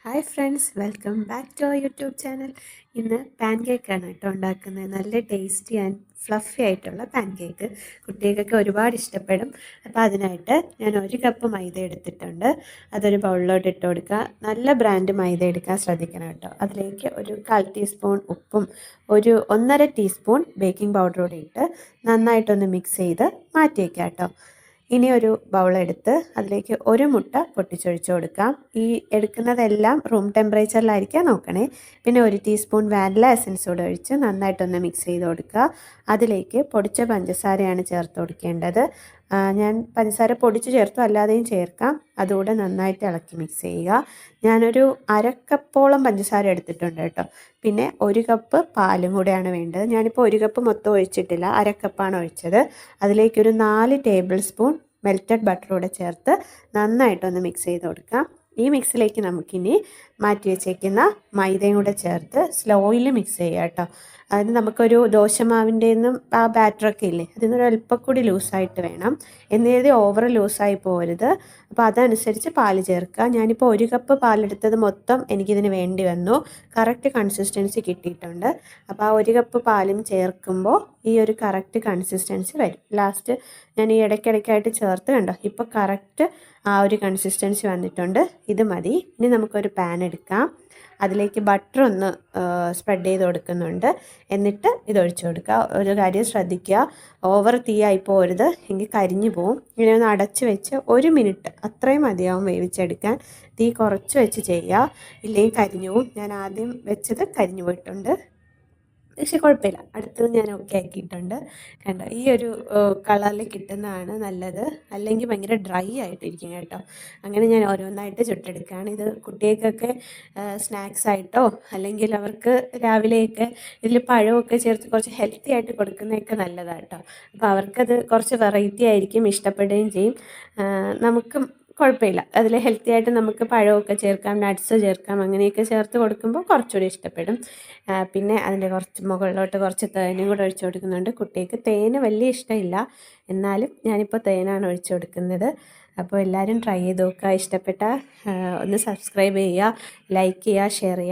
Hi friends, welcome back to our YouTube channel. ഇന്ന് പാൻ കേക്കാണ് കേട്ടോ ഉണ്ടാക്കുന്നത്. നല്ല ടേസ്റ്റി ആൻഡ് ഫ്ലഫി ആയിട്ടുള്ള പാൻ കേക്ക് കുട്ടികൾക്കൊക്കെ ഒരുപാട് ഇഷ്ടപ്പെടും. അപ്പോൾ അതിനായിട്ട് ഞാൻ 1 കപ്പ് മൈദ എടുത്തിട്ടുണ്ട്. അതൊരു ബൗളിലോട്ട് ഇട്ട് കൊടുക്കുക. നല്ല ബ്രാൻഡ് മൈദ എടുക്കാൻ ശ്രദ്ധിക്കണം കേട്ടോ. അതിലേക്ക് ഒരു 1/4 ടീസ്പൂൺ ഉപ്പും ഒരു 1.5 ടീസ്പൂൺ ബേക്കിംഗ് പൗഡറും കൂടി ഇട്ട് നന്നായിട്ടൊന്ന് മിക്സ് ചെയ്ത് മാറ്റി വയ്ക്കാം കേട്ടോ. ഇനി ഒരു ബൗളെടുത്ത് അതിലേക്ക് ഒരു മുട്ട പൊട്ടിച്ചൊഴിച്ച് കൊടുക്കാം. ഈ എടുക്കുന്നതെല്ലാം റൂം ടെമ്പറേച്ചറിലായിരിക്കാൻ നോക്കണേ. പിന്നെ 1 ടീസ്പൂൺ വാനില എസൻസ് കൂടെ ഒഴിച്ച് നന്നായിട്ടൊന്ന് മിക്സ് ചെയ്ത് കൊടുക്കുക. അതിലേക്ക് പൊടിച്ച പഞ്ചസാരയാണ് ചേർത്ത് കൊടുക്കേണ്ടത്. ഞാൻ പഞ്ചസാര പൊടിച്ച് ചേർത്തു, അല്ലാതെയും ചേർക്കാം. അതുകൂടെ നന്നായിട്ട് ഇളക്കി മിക്സ് ചെയ്യുക. ഞാനൊരു 1/2 കപ്പോളം പഞ്ചസാര എടുത്തിട്ടുണ്ട് കേട്ടോ. പിന്നെ 1 കപ്പ് പാലും കൂടെയാണ് വേണ്ടത്. ഞാനിപ്പോൾ 1 കപ്പ് മൊത്തം ഒഴിച്ചിട്ടില്ല, 1/2 കപ്പാണ് ഒഴിച്ചത്. അതിലേക്കൊരു 4 ടേബിൾ സ്പൂൺ മെൽറ്റഡ് ബട്ടർ കൂടെ ചേർത്ത് നന്നായിട്ടൊന്ന് മിക്സ് ചെയ്ത് കൊടുക്കാം. ഈ മിക്സിലേക്ക് നമുക്കിനി മാറ്റി വെച്ചേക്കുന്ന മൈദയും കൂടെ ചേർത്ത് സ്ലോയിൽ മിക്സ് ചെയ്യുക കേട്ടോ. അതായത് നമുക്കൊരു ദോശമാവിൻ്റെ നിന്നും ആ ബാറ്ററൊക്കെ ഇല്ലേ, അതിനൊരു അല്പം കൂടി ലൂസായിട്ട് വേണം. എന്ന് ഓവർ ലൂസായി പോകരുത്. അപ്പോൾ അതനുസരിച്ച് പാല് ചേർക്കുക. ഞാനിപ്പോൾ 1 കപ്പ് പാലെടുത്തത് മൊത്തം എനിക്കിതിന് വേണ്ടി വന്നു. കറക്റ്റ് കൺസിസ്റ്റൻസി കിട്ടിയിട്ടുണ്ട്. അപ്പോൾ ആ 1 കപ്പ് പാലും ചേർക്കുമ്പോൾ ഈ ഒരു കറക്റ്റ് കൺസിസ്റ്റൻസി വരും. ലാസ്റ്റ് ഞാൻ ഈ ഇടയ്ക്കിടയ്ക്കായിട്ട് ചേർത്ത് കണ്ടോ, ഇപ്പോൾ കറക്റ്റ് ആ ഒരു കൺസിസ്റ്റൻസി വന്നിട്ടുണ്ട്. ഇത് മതി. ഇനി നമുക്കൊരു പാൻ എടുക്കാം. അതിലേക്ക് ബട്ടർ ഒന്ന് സ്പ്രെഡ് ചെയ്ത് കൊടുക്കുന്നുണ്ട്. എന്നിട്ട് ഇതൊഴിച്ച് കൊടുക്കുക. ഒരു കാര്യം ശ്രദ്ധിക്കുക, ഓവർ തീയായി പോകരുത്, എങ്കിൽ കരിഞ്ഞു പോവും. ഇങ്ങനെ ഒന്ന് അടച്ച് വെച്ച് 1 മിനിറ്റ് അത്രയും മതിയാവും വേവിച്ചെടുക്കാൻ. തീ കുറച്ച് വെച്ച് ചെയ്യുക, ഇല്ലെങ്കിൽ കരിഞ്ഞു പോവും. ഞാൻ ആദ്യം വെച്ചത് കരിഞ്ഞു പോയിട്ടുണ്ട്, പക്ഷെ കുഴപ്പമില്ല. അടുത്തത് ഞാൻ ഓക്കെ ആക്കിയിട്ടുണ്ട്. കണ്ടോ, ഈ ഒരു കളറിൽ കിട്ടുന്നതാണ് നല്ലത്. അല്ലെങ്കിൽ ഭയങ്കര ഡ്രൈ ആയിട്ടിരിക്കും കേട്ടോ. അങ്ങനെ ഞാൻ ഓരോന്നായിട്ട് ചുട്ടെടുക്കുകയാണ്. ഇത് കുട്ടികൾക്കൊക്കെ സ്നാക്സ് ആയിട്ടോ അല്ലെങ്കിൽ അവർക്ക് രാവിലെയൊക്കെ ഇതിൽ പഴമൊക്കെ ചേർത്ത് കുറച്ച് ഹെൽത്തി ആയിട്ട് കൊടുക്കുന്നതൊക്കെ നല്ലതാണ് കേട്ടോ. അപ്പോൾ അവർക്കത് കുറച്ച് വെറൈറ്റി ആയിരിക്കും, ഇഷ്ടപ്പെടുകയും ചെയ്യും. നമുക്കും കുഴപ്പമില്ല. അതിൽ ഹെൽത്തി ആയിട്ട് നമുക്ക് പഴമൊക്കെ ചേർക്കാം, നട്ട്സ് ചേർക്കാം. അങ്ങനെയൊക്കെ ചേർത്ത് കൊടുക്കുമ്പോൾ കുറച്ചുകൂടി ഇഷ്ടപ്പെടും. പിന്നെ അതിൻ്റെ കുറച്ച് മുകളിലോട്ട് കുറച്ച് തേനും കൂടെ ഒഴിച്ചു കൊടുക്കുന്നുണ്ട്. കുട്ടിക്ക് തേന് വലിയ ഇഷ്ടമില്ല, എന്നാലും ഞാനിപ്പോൾ തേനാണ് ഒഴിച്ചു കൊടുക്കുന്നത്. അപ്പോൾ എല്ലാവരും ട്രൈ ചെയ്ത് നോക്കുക. ഇഷ്ടപ്പെട്ടാൽ ഒന്ന് സബ്സ്ക്രൈബ് ചെയ്യുക, ലൈക്ക് ചെയ്യുക, ഷെയർ ചെയ്യുക.